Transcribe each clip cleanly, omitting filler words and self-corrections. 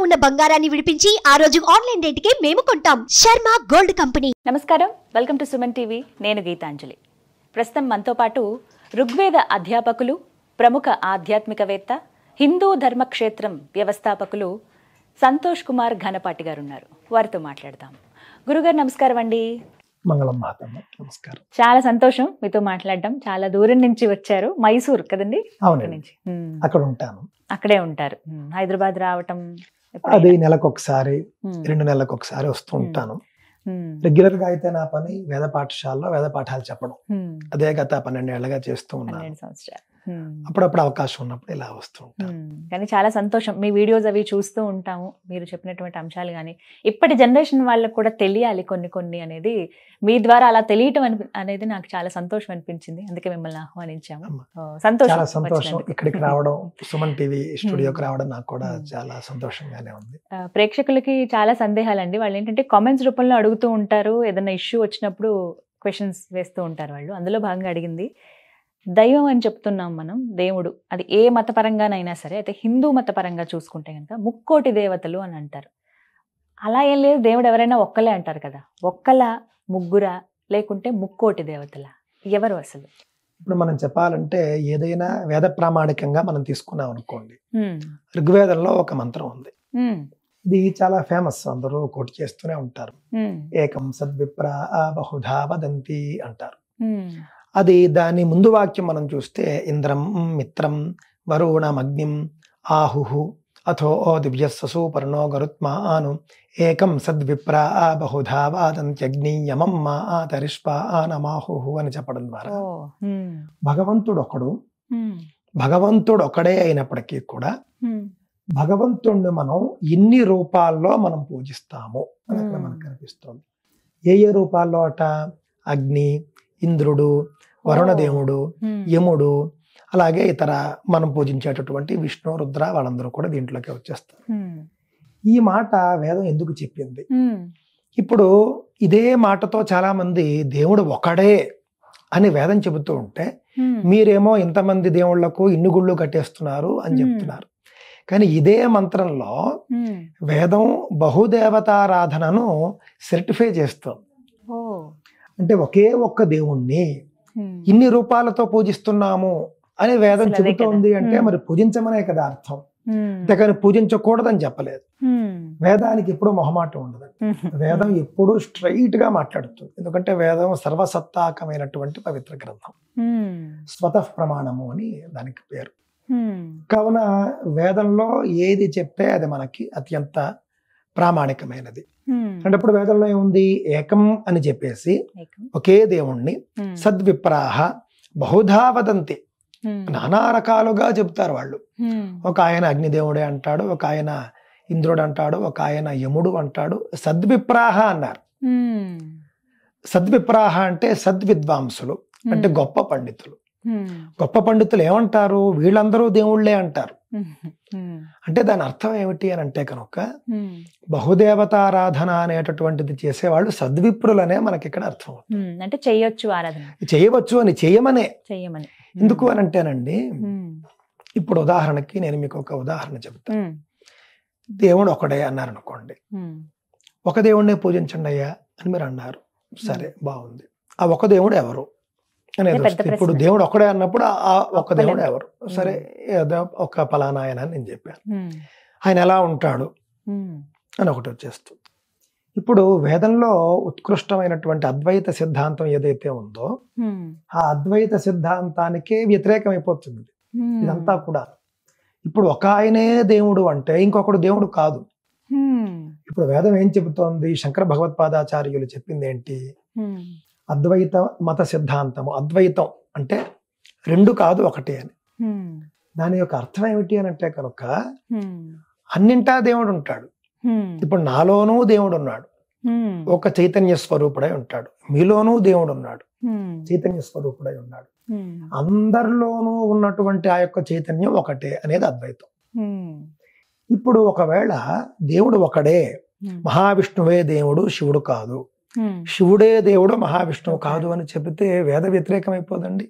ఉన్న బంగారాన్ని విడిపించి ఆ రోజు ఆన్లైన్ రేటుకే మేము కొంటాం. Sharma gold company. నమస్కారం, వెల్కమ్ టు సుమన్ టీవీ. నేను గీతాంజలి. ప్రస్తుతం మనతో పాటు ఋగ్వేద అధ్యాపకులు, ప్రముఖ ఆధ్యాత్మికవేత్త, హిందూ ధర్మక్షేత్రం వ్యవస్థాపకులు సంతోష్ కుమార్ ఘనపాటి గారు ఉన్నారు. వారితో మాట్లాడదాం. గురుగారు నమస్కారం అండి. మంగళం మాతమ్మ, నమస్కారం. చాలా సంతోషం మీతో మాట్లాడడం. చాలా దూరం నుంచి వచ్చారు, మైసూర్ కదండి? అవునండి, అక్కడ ఉంటాను. అక్కడే ఉంటారు. హైదరాబాద్ రావటం అది నెలకు ఒకసారి, 2 నెలలకు ఒకసారి వస్తూ ఉంటాను. రెగ్యులర్ గా అయితే నా పని వేద పాఠశాలలో వేద పాఠాలు చెప్పడం. అదే గత 12 ఏళ్లుగా చేస్తూ ఉన్నాను. 12 సంవత్సరాలు. అప్పుడప్పుడు అవకాశం ఉన్నప్పుడు ఇలా వస్తూ ఉంటాను. కానీ చాలా సంతోషం, మీ వీడియోస్ అవి చూస్తూ ఉంటాము. మీరు చెప్పినటువంటి అంశాలు కానీ ఇప్పటి జనరేషన్ వాళ్ళకు కూడా తెలియాలి కొన్ని అనేది. మీ ద్వారా అలా తెలియటం అనేది నాకు చాలా సంతోషం అనిపించింది. అందుకే మిమ్మల్ని ఆహ్వానించాము. చాలా సంతోషం ఇక్కడికి రావడం, సుమన్ టీవీ స్టూడియోకి రావడం నాకు కూడా చాలా సంతోషంగానే ఉంది. ప్రేక్షకులకి చాలా సందేహాలండి. వాళ్ళు ఏంటంటే కామెంట్స్ రూపంలో అడుగుతూ ఉంటారు. ఏదైనా ఇష్యూ వచ్చినప్పుడు క్వశ్చన్స్ వేస్తూ ఉంటారు వాళ్ళు. అందులో భాగంగా అడిగింది, దైవం అని చెప్తున్నాం మనం, దేవుడు అది ఏ మతపరంగానైనా సరే, అయితే హిందూ మతపరంగా చూసుకుంటే కనుక 3 దేవతలు అని అంటారు. అలా ఏం లేదు, దేవుడు ఎవరైనా ఒక్కలే అంటారు కదా. ఒక్కల, ముగ్గురా, లేకుంటే 3 దేవతల? ఎవరు అసలు? ఇప్పుడు మనం చెప్పాలంటే ఏదైనా వేద ప్రామాణికంగా మనం తీసుకున్నాం అనుకోండి, ఋగ్వేదంలో ఒక మంత్రం ఉంది. ఇది చాలా ఫేమస్, అందరూ కోట్ చేస్తూనే ఉంటారు. ఏకం సద్విప్ర బహుధా వదంతి అంటారు. అది దాని ముందు వాక్యం మనం చూస్తే ఇంద్రం మిత్రం వరుణమగ్నిం ఆహుహు అథో దివ్యస్సు పర్ణో గరుత్మాను ఏకం సద్విప్ర బహుధా వాదంత్యగ్నియమం మా తరిష్పా నమాహుహు అని చెప్పడం ద్వారా భగవంతుడు ఒకడే అయినప్పటికీ కూడా భగవంతుడిని మనం ఇన్ని రూపాల్లో మనం పూజిస్తాము అని అక్కడ మనకు కనిపిస్తుంది. ఏ రూపాల్లో అట? అగ్ని, ఇంద్రుడు, వరుణదేవుడు, యముడు, అలాగే ఇతర మనం పూజించేటటువంటి విష్ణు, రుద్ర, వాళ్ళందరూ కూడా దీంట్లోకి వచ్చేస్తారు. ఈ మాట వేదం ఎందుకు చెప్పింది? ఇప్పుడు ఇదే మాటతో చాలా మంది దేవుడు ఒకడే అని వేదం చెబుతూ ఉంటే, మీరేమో ఇంతమంది దేవుళ్లకు ఇన్ని గుళ్ళు కట్టేస్తున్నారు అని చెప్తున్నారు. కానీ ఇదే మంత్రంలో వేదం బహుదేవతారాధనను సర్టిఫై చేస్తుంది. అంటే ఒకే ఒక్క దేవుణ్ణి ఇన్ని రూపాలతో పూజిస్తున్నాము అని వేదం చెబుతోంది. అంటే మరి పూజించమనే కదా అర్థం, అంతేకాని పూజించకూడదని చెప్పలేదు. వేదానికి ఎప్పుడూ మొహమాటం ఉండదు. వేదం ఎప్పుడూ స్ట్రైట్ గా మాట్లాడుతుంది. ఎందుకంటే వేదం సర్వసత్తాకమైనటువంటి పవిత్ర గ్రంథం, స్వతః ప్రమాణము అని దానికి పేరు. కావున వేదంలో ఏది చెప్తే అది మనకి అత్యంత ప్రామాణికమైనది. అంటే ఇప్పుడు వేదంలో ఏముంది? ఏకం అని చెప్పేసి ఒకే దేవుణ్ణి సద్విప్రాహ బహుధా వదంతి, నానా రకాలుగా చెప్తారు వాళ్ళు. ఒక ఆయన అగ్నిదేవుడే అంటాడు, ఒక ఆయన ఇంద్రుడు అంటాడు, ఒక ఆయన యముడు అంటాడు. సద్విప్రాహ అన్నారు. సద్విప్రాహ అంటే సద్విద్వాంసులు, అంటే గొప్ప పండితులు. గొప్ప పండితులు ఏమంటారు? వీళ్ళందరూ దేవుళ్ళే అంటారు. అంటే దాని అర్థం ఏమిటి అని అంటే కనుక బహుదేవతారాధన అనేటటువంటిది చేసేవాళ్ళు సద్విప్రులనే మనకి ఇక్కడ అర్థం అవుతుంది. అంటే చేయొచ్చు, ఆరాధన చేయవచ్చు అని, చేయమని. ఎందుకు అని అంటేనండి, ఇప్పుడు ఉదాహరణకి నేను మీకు ఒక ఉదాహరణ చెప్తాను. దేవుడు ఒకడే అన్నారు అనుకోండి, ఒక దేవుడినే పూజించండి అయ్యా అని మీరు అన్నారు. సరే, బాగుంది. ఆ ఒక దేవుడు ఎవరు అనేది వస్తుంది. ఇప్పుడు దేవుడు ఒకడే అన్నప్పుడు ఆ ఒక దేవుడు ఎవరు? సరే, ఏదో ఒక ఫలానా ఆయన అని నేను చెప్పాను. ఆయన ఎలా ఉంటాడు అని ఒకటి వచ్చేస్తుంది. ఇప్పుడు వేదంలో ఉత్కృష్టమైనటువంటి అద్వైత సిద్ధాంతం ఏదైతే ఉందో, ఆ అద్వైత సిద్ధాంతానికే వ్యతిరేకం అయిపోతుంది ఇదంతా కూడా. ఇప్పుడు ఒక ఆయనే దేవుడు అంటే ఇంకొకడు దేవుడు కాదు. ఇప్పుడు వేదం ఏం చెబుతోంది? శంకర భగవత్పాదాచార్యులు చెప్పింది ఏంటి? అద్వైత మత సిద్ధాంతము. అద్వైతం అంటే 2 కాదు, ఒకటే అని. దాని యొక్క అర్థం ఏమిటి అని అంటే కనుక అన్నింటా దేవుడు ఉంటాడు. ఇప్పుడు నాలోనూ దేవుడు ఉన్నాడు, ఒక చైతన్య స్వరూపుడై ఉంటాడు. మీలోనూ దేవుడు ఉన్నాడు, చైతన్య స్వరూపుడై ఉన్నాడు. అందరిలోనూ ఉన్నటువంటి ఆ యొక్క చైతన్యం ఒకటే అనేది అద్వైతం. ఇప్పుడు ఒకవేళ దేవుడు ఒకడే, మహావిష్ణువే దేవుడు, శివుడు కాదు, శివుడే దేవుడు మహావిష్ణువు కాదు అని చెబితే వేద వ్యతిరేకం అయిపోదండి.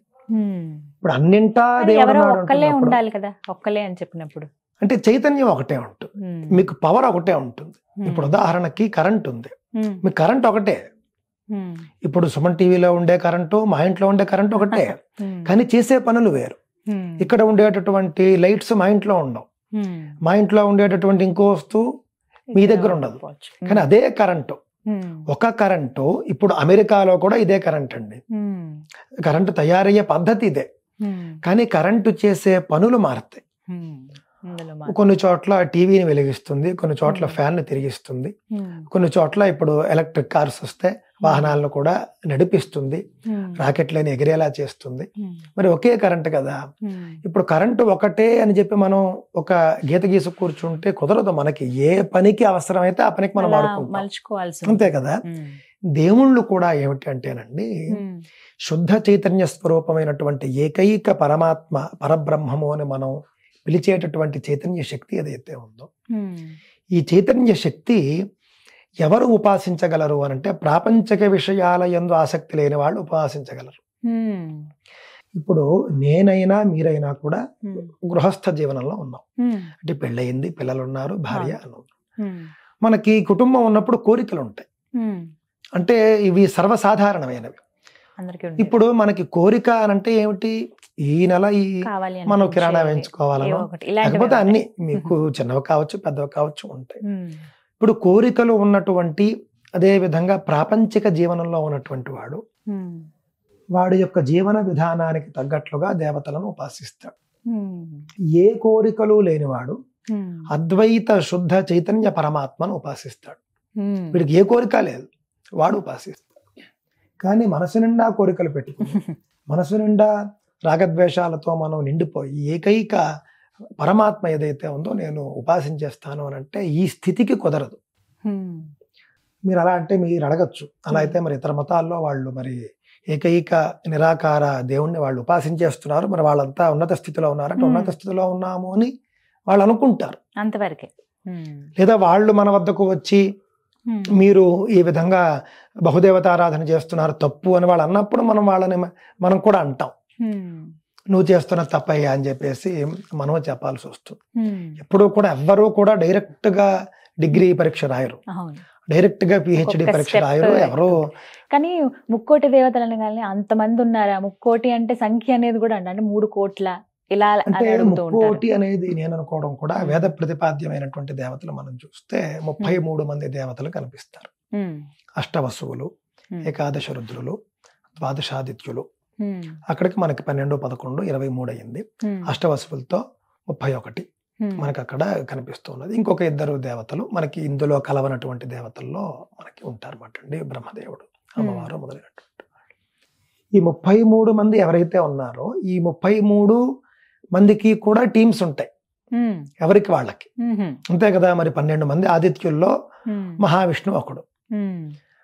ఇప్పుడు అన్నింటా దేవుడు ఒక్కలే ఉండాలి కదా, ఒక్కలే అని చెప్పినప్పుడు అంటే చైతన్యం ఒకటే ఉంటుంది, మీకు పవర్ ఒకటే ఉంటుంది. ఇప్పుడు ఉదాహరణకి కరెంట్ ఉంది, మీకు కరెంట్ ఒకటే. ఇప్పుడు సుమన్ టీవీలో ఉండే కరెంటు, మా ఇంట్లో ఉండే కరెంట్ ఒకటే, కానీ చేసే పనులు వేరు. ఇక్కడ ఉండేటటువంటి లైట్స్ మా ఇంట్లో ఉండవు, మా ఇంట్లో ఉండేటటువంటి ఇంకో వస్తువు మీ దగ్గర ఉండదు, కానీ అదే కరెంటు. ఒక కరెంటు ఇప్పుడు అమెరికాలో కూడా ఇదే కరెంట్ అండి, కరెంటు తయారయ్యే పద్ధతి ఇదే, కానీ కరెంటు చేసే పనులు మారుతాయి. కొన్ని చోట్ల టీవీని వెలిగిస్తుంది, కొన్ని చోట్ల ఫ్యాన్ ని తిరిగిస్తుంది, కొన్ని చోట్ల ఇప్పుడు ఎలక్ట్రిక్ కార్స్ వస్తే వాహనాలను కూడా నడిపిస్తుంది, రాకెట్లని ఎగిరేలా చేస్తుంది. మరి ఒకే కరెంట్ కదా. ఇప్పుడు కరెంటు ఒకటే అని చెప్పి మనం ఒక గీత గీసు కూర్చుంటే కుదరదు. మనకి ఏ పనికి అవసరమైతే ఆ పనికి మనం వాడుకుంటాం, అంతే కదా. దేవుళ్ళు కూడా ఏమిటి అంటేనండి, శుద్ధ చైతన్య స్వరూపమైనటువంటి ఏకైక పరమాత్మ పరబ్రహ్మము అని మనం పిలిచేటటువంటి చైతన్య శక్తి ఏదైతే ఉందో, ఈ చైతన్య శక్తి ఎవరు ఉపాసించగలరు అని అంటే ప్రాపంచిక విషయాల యందు ఆసక్తి లేని వాళ్ళు ఉపాసించగలరు. ఇప్పుడు నేనైనా మీరైనా కూడా గృహస్థ జీవనంలో ఉన్నాం, అంటే పెళ్ళయింది, పిల్లలు ఉన్నారు, భార్య అన్నారు. మనకి కుటుంబం ఉన్నప్పుడు కోరికలు ఉంటాయి, అంటే ఇవి సర్వసాధారణమైనవి. ఇప్పుడు మనకి కోరిక అనంటే ఏమిటి, ఈ నెల ఈ మనం కిరాణా వేయించుకోవాలనో, లేకపోతే అన్ని మీకు చిన్నవి కావచ్చు పెద్దవి కావచ్చు ఉంటాయి. ఇప్పుడు కోరికలు ఉన్నటువంటి, అదే విధంగా ప్రాపంచిక జీవనంలో ఉన్నటువంటి వాడు వాడి యొక్క జీవన విధానానికి తగ్గట్లుగా దేవతలను ఉపాసిస్తాడు. ఏ కోరికలు లేనివాడు అద్వైత శుద్ధ చైతన్య పరమాత్మను ఉపాసిస్తాడు. వీడికి ఏ కోరిక లేదు, వాడు ఉపాసిస్తాడు. కానీ మనసు నిండా కోరికలు పెట్టుకుని, మనసు నిండా రాగద్వేషాలతో మనం నిండిపోయి ఏకైక పరమాత్మ ఏదైతే ఉందో నేను ఉపాసించేస్తాను అని అంటే ఈ స్థితికి కుదరదు. మీరు అలా అంటే మీరు అడగచ్చు, అలా అయితే మరి ఇతర మతాల్లో వాళ్ళు మరి ఏకైక నిరాకార దేవుణ్ణి వాళ్ళు ఉపాసించేస్తున్నారు, మరి వాళ్ళంతా ఉన్నత స్థితిలో ఉన్నారంటే ఉన్నత స్థితిలో ఉన్నాము అని వాళ్ళు అనుకుంటారు, అంతవరకే. లేదా వాళ్ళు మన వద్దకు వచ్చి మీరు ఈ విధంగా బహుదేవతారాధన చేస్తున్నారు తప్పు అని వాళ్ళు అన్నప్పుడు మనం కూడా అంటాం, నువ్వు చేస్తున్న తప్పయ్యా అని చెప్పేసి మనం చెప్పాల్సి వస్తుంది. ఎప్పుడూ కూడా ఎవ్వరూ కూడా డైరెక్ట్ గా డిగ్రీ పరీక్ష రాయరు, డైరెక్ట్ గా పిహెచ్డి పరీక్ష రాయరు ఎవరు. కానీ ముక్కోటి దేవతలు కానీ అంతమంది ఉన్నారా? ముక్కోటి అంటే సంఖ్య అనేది కూడా అంటే 3 కోట్ల ఇలా అంటే ముక్కోటి అనేది నేను అనుకోవడం కూడా వేద ప్రతిపాద్యమైనటువంటి దేవతలు మనం చూస్తే 33 మంది దేవతలు కనిపిస్తారు. అష్టవసువులు, ఏకాదశ రుద్రులు, ద్వాదశాదిత్యులు, అక్కడికి మనకి 12, 11, 23 అయింది. అష్టవసువులతో 31 మనకి అక్కడ కనిపిస్తున్నది. ఇంకొక 2 దేవతలు మనకి ఇందులో కలవనటువంటి దేవతల్లో మనకి ఉంటారన్నమాట అండి, బ్రహ్మదేవుడు, అమ్మవారు మొదలైనటువంటి. ఈ 33 మంది ఎవరైతే ఉన్నారో ఈ 33 మందికి కూడా టీమ్స్ ఉంటాయి, ఎవరికి వాళ్ళకి, అంతే కదా. మరి 12 మంది ఆదిత్యుల్లో మహావిష్ణువు ఒకడు,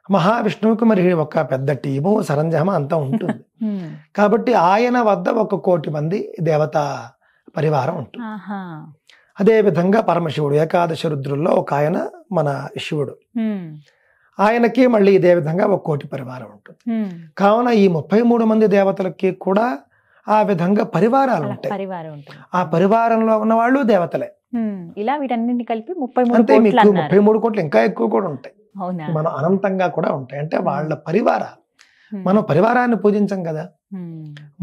మహావిష్ణువుకి మరి ఒక పెద్ద టీము సరంజామా అంతా ఉంటుంది. కాబట్టి ఆయన వద్ద 1 కోటి మంది దేవతా పరివారం ఉంటుంది. అదే విధంగా పరమశివుడు ఏకాదశ రుద్రుల్లో ఒక ఆయన మన శివుడు, ఆయనకి మళ్ళీ ఇదే విధంగా 1 కోటి పరివారం ఉంటుంది. కావున ఈ 33 మంది దేవతలకి కూడా ఆ విధంగా పరివారాలు ఉంటాయి. ఆ పరివారంలో ఉన్న వాళ్ళు దేవతలే. ఇలా వీటన్నింటిని కలిపి 33 అంతే, మీకు 33 కోట్లు ఇంకా ఎక్కువ కూడా ఉంటాయి, మనం అనంతంగా కూడా ఉంటాయి. అంటే వాళ్ళ పరివారాలు. మనం పరివారాన్ని పూజించం కదా,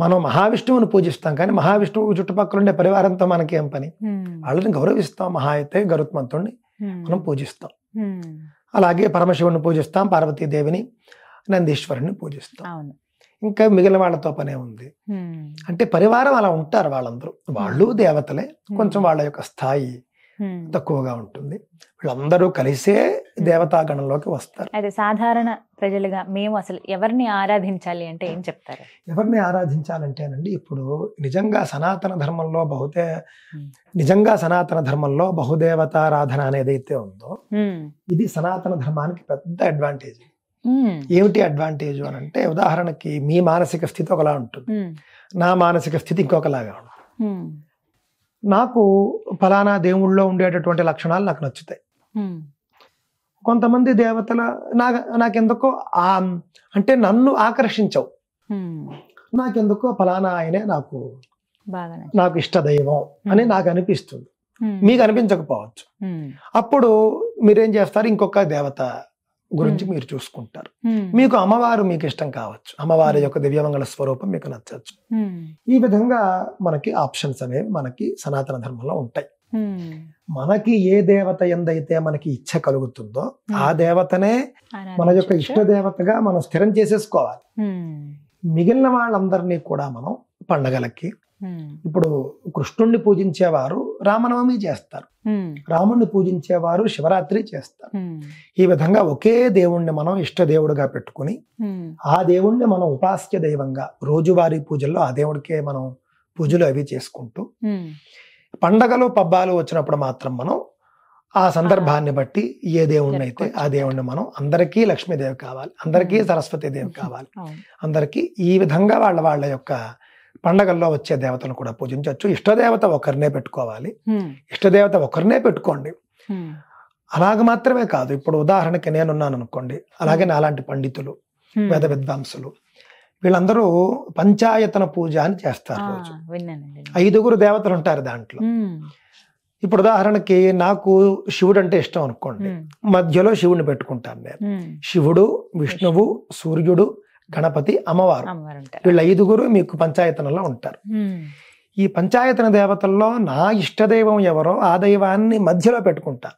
మనం మహావిష్ణువుని పూజిస్తాం, కానీ మహావిష్ణువు చుట్టుపక్కల ఉండే పరివారంతో మనకేం పని. వాళ్ళని గౌరవిస్తాం, మహా అయితే గరుత్మంతుడిని మనం పూజిస్తాం. అలాగే పరమశివుని పూజిస్తాం, పార్వతీదేవిని, నందీశ్వరుని పూజిస్తాం. ఇంకా మిగిలిన వాళ్ళతో పనే ఉంది. అంటే పరివారం అలా ఉంటారు వాళ్ళందరూ, వాళ్ళు దేవతలే, కొంచెం వాళ్ళ యొక్క స్థాయి తక్కువగా ఉంటుంది. వీళ్ళందరూ కలిసే దేవతాగణంలోకి వస్తారు. అయితే సాధారణ ప్రజలుగా మేము అసలు ఎవరిని ఆరాధించాలి అంటే ఏం చెప్తారు? ఎవరిని ఆరాధించాలంటేనండి, ఇప్పుడు నిజంగా సనాతన ధర్మంలో బహుదేవతారాధన అనేది అయితే ఉందో ఇది సనాతన ధర్మానికి పెద్ద అడ్వాంటేజ్. ఏమిటి అడ్వాంటేజ్ అని అంటే, ఉదాహరణకి మీ మానసిక స్థితి ఒకలా ఉంటుంది, నా మానసిక స్థితి ఇంకొకలాగా ఉంటుంది. నాకు ఫలానా దేవుళ్ళలో ఉండేటటువంటి లక్షణాలు నాకు నచ్చుతాయి, కొంతమంది దేవతల నాకెందుకో అంటే నన్ను ఆకర్షించవు, నాకెందుకో ఫలానా ఆయనే నాకు ఇష్ట దైవం అని నాకు అనిపిస్తుంది. మీకు అనిపించకపోవచ్చు. అప్పుడు మీరేం చేస్తారు, ఇంకొక దేవత గురించి మీరు చూసుకుంటారు. మీకు అమ్మవారు మీకు ఇష్టం కావచ్చు, అమ్మవారి యొక్క దివ్యమంగళ స్వరూపం మీకు నచ్చవచ్చు. ఈ విధంగా మనకి ఆప్షన్స్ అనేవి మనకి సనాతన ధర్మంలో ఉంటాయి. మనకి ఏ దేవత ఎందైతే మనకి ఇచ్చ కలుగుతుందో ఆ దేవతనే మన యొక్క ఇష్ట దేవతగా మనం స్థిరం చేసేసుకోవాలి. మిగిలిన వాళ్ళందరినీ కూడా మనం పండగలకి, ఇప్పుడు కృష్ణుణ్ణి పూజించేవారు రామనవమి చేస్తారు, రాముణ్ణి పూజించేవారు శివరాత్రి చేస్తారు. ఈ విధంగా ఒకే దేవుణ్ణి మనం ఇష్ట దేవుడుగా పెట్టుకుని ఆ దేవుణ్ణి మనం ఉపాస్య దైవంగా రోజువారీ పూజల్లో ఆ దేవుడికే మనం పూజలు అవి చేసుకుంటూ, పండగలు పబ్బాలు వచ్చినప్పుడు మాత్రం మనం ఆ సందర్భాన్ని బట్టి ఏ దేవుణ్ణి అయితే ఆ దేవుణ్ణి మనం, అందరికీ లక్ష్మీదేవి కావాలి, అందరికీ సరస్వతీదేవి కావాలి, అందరికీ ఈ విధంగా వాళ్ళ యొక్క పండగల్లో వచ్చే దేవతను కూడా పూజించవచ్చు. ఇష్టదేవత ఒకరినే పెట్టుకోవాలి, ఇష్టదేవత ఒకరినే పెట్టుకోండి. అలాగ మాత్రమే కాదు, ఇప్పుడు ఉదాహరణకి నేనున్నాను అనుకోండి, అలాగే నాలాంటి పండితులు, వేద విద్వాంసులు, వీళ్ళందరూ పంచాయతన పూజ అని చేస్తారు. రోజు 5 దేవతలు ఉంటారు దాంట్లో. ఇప్పుడు ఉదాహరణకి నాకు శివుడు అంటే ఇష్టం అనుకోండి, మధ్యలో శివుడిని పెట్టుకుంటాను నేను. శివుడు, విష్ణువు, సూర్యుడు, గణపతి, అమ్మవారు, వీళ్ళ 5 మీకు పంచాయతనంలో ఉంటారు. ఈ పంచాయతన దేవతల్లో నా ఇష్టదైవం ఎవరో ఆ దైవాన్ని మధ్యలో పెట్టుకుంటా,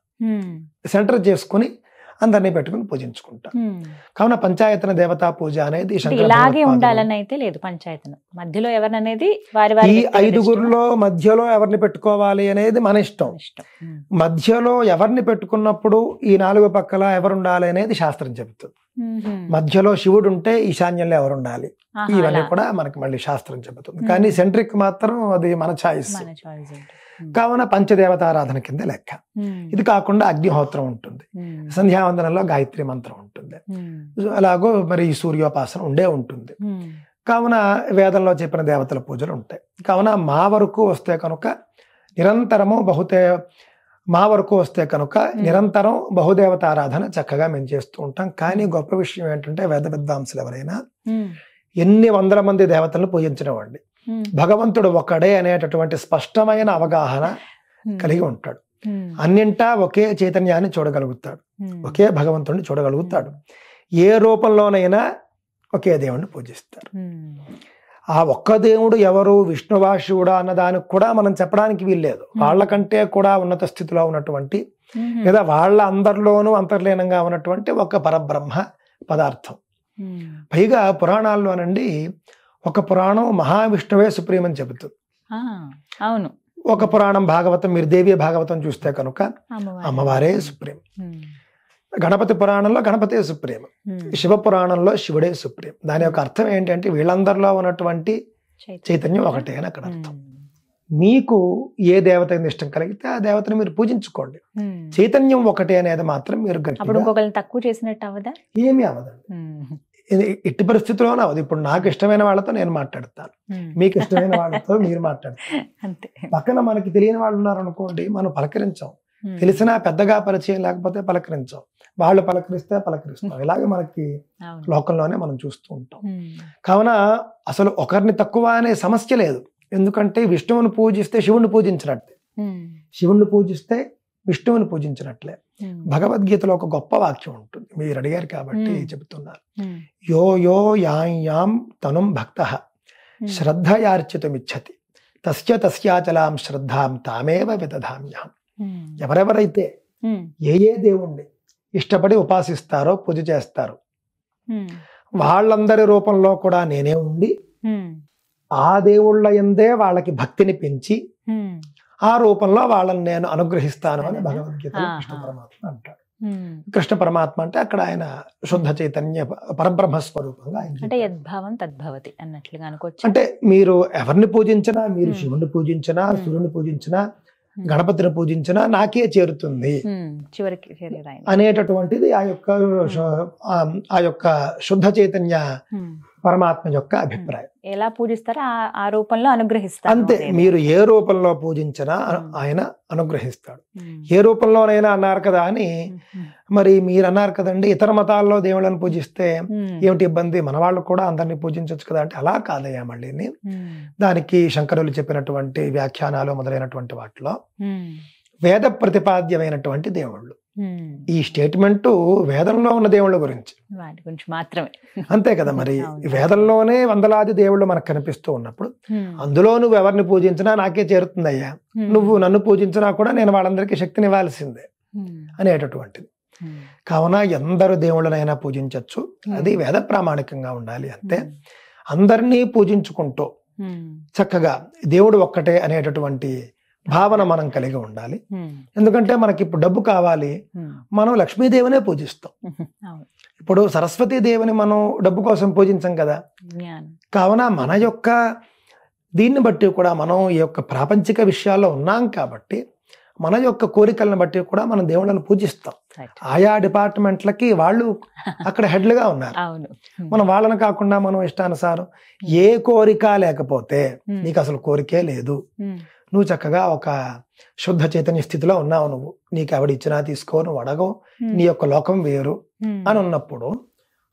సెంటర్ చేసుకుని అందరినీ పెట్టుకుని పూజించుకుంటాం. కావున పంచాయతన దేవతా పూజ అనేది ఇలాగే ఉండాలని అయితే లేదు. పంచాయతన మధ్యలో ఎవరిననేది ఈ 5 మధ్యలో ఎవరిని పెట్టుకోవాలి అనేది మన ఇష్టం. మధ్యలో ఎవరిని పెట్టుకున్నప్పుడు ఈ 4 పక్కల ఎవరు ఉండాలి అనేది శాస్త్రం చెబుతుంది. మధ్యలో శివుడు ఉంటే ఈశాన్యంలో ఎవరు ఉండాలి, ఇవన్నీ కూడా మనకి మళ్ళీ శాస్త్రం చెబుతుంది. కానీ సెంట్రిక్ మాత్రం అది మన ఛాయిస్. కావున పంచదేవతారాధన కింద లెక్క. ఇది కాకుండా అగ్నిహోత్రం ఉంటుంది, సంధ్యావందనంలో గాయత్రి మంత్రం ఉంటుంది, అలాగో మరి సూర్యోపాసన ఉండే ఉంటుంది. కావున వేదంలో చెప్పిన దేవతల పూజలు ఉంటాయి. కావున మా వరకు వస్తే కనుక నిరంతరం బహుదేవతారాధన చక్కగా మేము చేస్తూ ఉంటాం. కానీ గొప్ప విషయం ఏంటంటే వేద విద్వాంసులు ఎవరైనా ఎన్ని వందల మంది దేవతలను పూజించినవాడి భగవంతుడు ఒకడే అనేటటువంటి స్పష్టమైన అవగాహన కలిగి ఉంటాడు. అన్నింటా ఒకే చైతన్యాన్ని చూడగలుగుతాడు, ఒకే భగవంతుడిని చూడగలుగుతాడు. ఏ రూపంలోనైనా ఒకే దేవుణ్ణి పూజిస్తారు. ఆ ఒక్క దేవుడు ఎవరు, విష్ణువా శివుడా అన్నదానికి కూడా మనం చెప్పడానికి వీల్లేదు. వాళ్ళకంటే కూడా ఉన్నత స్థితిలో ఉన్నటువంటి లేదా వాళ్ళ అందరిలోనూ అంతర్లీనంగా ఉన్నటువంటి ఒక పరబ్రహ్మ పదార్థం. పైగా పురాణాల్లోనండి ఒక పురాణం మహావిష్ణువే సుప్రీం అని చెబుతుంది. అవును, ఒక పురాణం భాగవతం, మీరు దేవి భాగవతం చూస్తే కనుక అమ్మవారే సుప్రీం. గణపతి పురాణంలో గణపతే సుప్రీం, శివ పురాణంలో శివుడే సుప్రీం. దాని యొక్క అర్థం ఏంటంటే వీళ్ళందరిలో ఉన్నటువంటి చైతన్యం ఒకటే అని అక్కడ అర్థం. మీకు ఏ దేవత ఇష్టం కలిగితే ఆ దేవతను మీరు పూజించుకోండి. చైతన్యం ఒకటే అనేది మాత్రం మీరు తక్కువ చేసినట్టు అవదా? ఏమీ అవదండి, ఎట్టి పరిస్థితుల్లోనే అవదు. ఇప్పుడు నాకు ఇష్టమైన వాళ్ళతో నేను మాట్లాడతాను, మీకు ఇష్టమైన వాళ్ళతో మీరు మాట్లాడతారు. పక్కన మనకి తెలియని వాళ్ళు ఉన్నారు అనుకోండి, మనం పలకరించాం, తెలిసినా పెద్దగా పరిచయం లేకపోతే పలకరించాం, వాళ్ళు పలకరిస్తే పలకరిస్తాం. ఇలాగే మనకి లోకంలోనే మనం చూస్తూ ఉంటాం. కావున అసలు ఒకరిని తక్కువ అనే సమస్య లేదు. ఎందుకంటే విష్ణువుని పూజిస్తే శివుణ్ణి పూజించినట్లే, శివుణ్ణి పూజిస్తే విష్ణువుని పూజించినట్లే. భగవద్గీతలో ఒక గొప్ప వాక్యం ఉంటుంది, మీరు అడిగారు కాబట్టి చెబుతున్నారు. యో యో యాం తనుం భక్తః శ్రద్ధయార్చితుమిచ్చతి తస్య తస్యాచలాం శ్రద్ధాం తామేవ విదధామ్యహం. ఎవరెవరైతే ఏ దేవుణ్ణి ఇష్టపడి ఉపాసిస్తారో, పూజ చేస్తారో, వాళ్ళందరి రూపంలో కూడా నేనే ఉండి ఆ దేవుళ్ళ యందే వాళ్ళకి భక్తిని పెంచి ఆ రూపంలో వాళ్ళని నేను అనుగ్రహిస్తాను అని భగవద్గీతలో కృష్ణ పరమాత్మ అంటాడు. కృష్ణ పరమాత్మ అంటే అక్కడ ఆయన శుద్ధ చైతన్య పరబ్రహ్మ స్వరూపంగా అంటే యద్భావం తద్భవతి అన్నట్లుగా అనుకోవచ్చు. అంటే మీరు ఎవరిని పూజించినా, మీరు శివుణ్ణి పూజించినా, సూర్యుని పూజించినా, గణపతిని పూజించినా నాకే చేరుతుంది చివరికి అనేటటువంటిది ఆ యొక్క శుద్ధ చైతన్య పరమాత్మ యొక్క అభిప్రాయం. ఎలా పూజిస్తారో ఆ రూపంలో అనుగ్రహిస్తారు. అంతే, మీరు ఏ రూపంలో పూజించినా ఆయన అనుగ్రహిస్తాడు. ఏ రూపంలోనైనా అన్నారు కదా అని, మరి మీరు అన్నారు కదండి ఇతర మతాల్లో దేవుళ్ళని పూజిస్తే ఏమిటి ఇబ్బంది, మన వాళ్ళు కూడా అందరినీ పూజించవచ్చు కదా అంటే, అలా కాదయ్యా. మళ్ళీ దానికి శంకరులు చెప్పినటువంటి వ్యాఖ్యానాలు మొదలైనటువంటి వాటిలో వేద ప్రతిపాద్యమైనటువంటి దేవుళ్ళు. ఈ స్టేట్మెంట్ వేదంలో ఉన్న దేవుళ్ళ గురించి మాత్రమే, అంతే కదా. మరి వేదంలోనే వందలాది దేవుళ్ళు మనకు కనిపిస్తూ ఉన్నప్పుడు అందులో నువ్వు ఎవరిని పూజించినా నాకే చేరుతుందయ్యా, నువ్వు నన్ను పూజించినా కూడా నేను వాళ్ళందరికీ శక్తినివ్వాల్సిందే అనేటటువంటిది. కావున ఎందరు దేవుళ్ళనైనా పూజించవచ్చు, అది వేద ప్రామాణికంగా ఉండాలి అంతే. అందరినీ పూజించుకుంటూ చక్కగా దేవుడు ఒక్కటే అనేటటువంటి భావన మనం కలిగి ఉండాలి. ఎందుకంటే మనకి ఇప్పుడు డబ్బు కావాలి, మనం లక్ష్మీదేవినే పూజిస్తాం. ఇప్పుడు సరస్వతీదేవిని మనం డబ్బు కోసం పూజించాం కదా. కావున మన యొక్క దీన్ని బట్టి కూడా మనం ఈ యొక్క ప్రాపంచిక విషయాల్లో ఉన్నాం కాబట్టి మన యొక్క కోరికలను బట్టి కూడా మనం దేవుళ్ళని పూజిస్తాం. ఆయా డిపార్ట్మెంట్లకి వాళ్ళు అక్కడ హెడ్లుగా ఉన్నారు. మనం వాళ్ళని కాకుండా మనం ఇష్టానుసారం ఏ కోరిక లేకపోతే, నీకు అసలు కోరికే లేదు, నువ్వు చక్కగా ఒక శుద్ధ చైతన్య స్థితిలో ఉన్నావు, నువ్వు నీకు ఎవడిచ్చినా తీసుకో, నువ్వు అడగవు, నీ యొక్క లోకం వేరు అని ఉన్నప్పుడు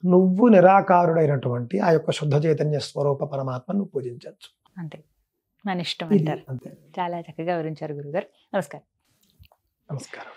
నువ్వు నిరాకారుడైనటువంటి ఆ యొక్క శుద్ధ చైతన్య స్వరూప పరమాత్మ నువ్వు పూజించవచ్చు. అంతే, మన ఇష్టం అంటారు. చాలా చక్కగా వివరించారు గురుగారు. నమస్కారం. నమస్కారం.